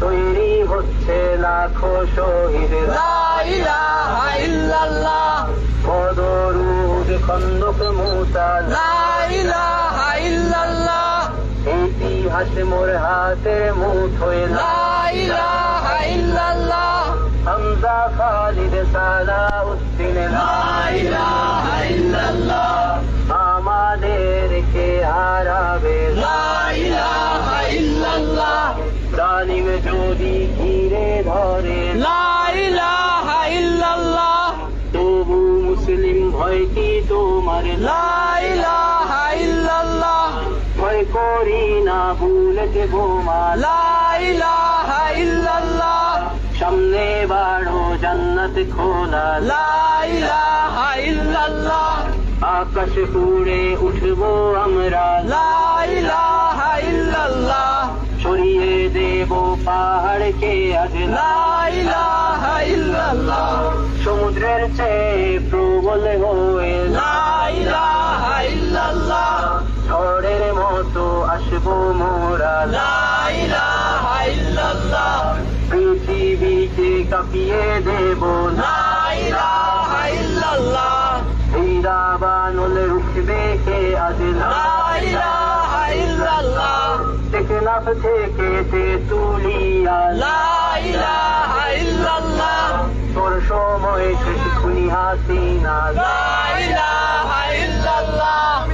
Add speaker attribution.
Speaker 1: তৈরি হচ্ছে লাখো শহীদ।
Speaker 2: লা ইলাহা ইল্লাল্লাহ,
Speaker 1: বদর উহুদ খন্দক মুতা।
Speaker 2: লা ইলাহা ইল্লাল্লাহ,
Speaker 1: ইতিহাস মোর হাতের মুঠোয়।
Speaker 2: লা ইলাহা ইল্লাল্লাহ,
Speaker 1: হামজা খালিদ সালাউদ্দিন।
Speaker 2: লা ইলাহা ইল্লাল্লাহ,
Speaker 1: আমাদেরকে হারাবে।
Speaker 2: লা ইলাহা ইল্লাল্লাহ,
Speaker 1: জালিম যদি ঘিরে ধরে।
Speaker 2: লা ইলাহা ইল্লাল্লাহ,
Speaker 1: তবু মুসলিম ভয় কি তোমার।
Speaker 2: লা ইলাহা ইল্লাল্লাহ,
Speaker 1: ভয় করি না বুলেট বোমা।
Speaker 2: লা ইলাহা ইল্লাল্লাহ,
Speaker 1: সামনে বাড়ো জান্নাত খোলা।
Speaker 2: লা ইলাহা ইল্লাল্লাহ,
Speaker 1: আকাশ পুড়ে উঠবো আমরা।
Speaker 2: লা ইলাহা ইল্লাল্লাহ,
Speaker 1: সরিয়ে দেব পাহাড়কে আজ।
Speaker 2: লা ইলাহা ইল্লাল্লাহ,
Speaker 1: সমুদ্রের চেয়ে প্রবল হয়ে।
Speaker 2: লা ইলাহা ইল্লাল্লাহ,
Speaker 1: ঝড়ের মতো আসবো মোরা।
Speaker 2: লা ইলাহা ইল্লাল্লাহ,
Speaker 1: পৃথিবীকে কাঁপিয়ে দেব।
Speaker 2: লা ইলাহা ইল্লাল্লাহ,
Speaker 1: হীরাবানল রুখবে কে আজ।
Speaker 2: লা ইলাহা ইল্লাল্লাহ,
Speaker 1: টেকনাফ থেকে তেঁতুলিয়া।
Speaker 2: লা ইলাহা ইল্লাল্লাহ,
Speaker 1: তোর সময় শেষ খুনি হাসিনা।
Speaker 2: লা ইলাহা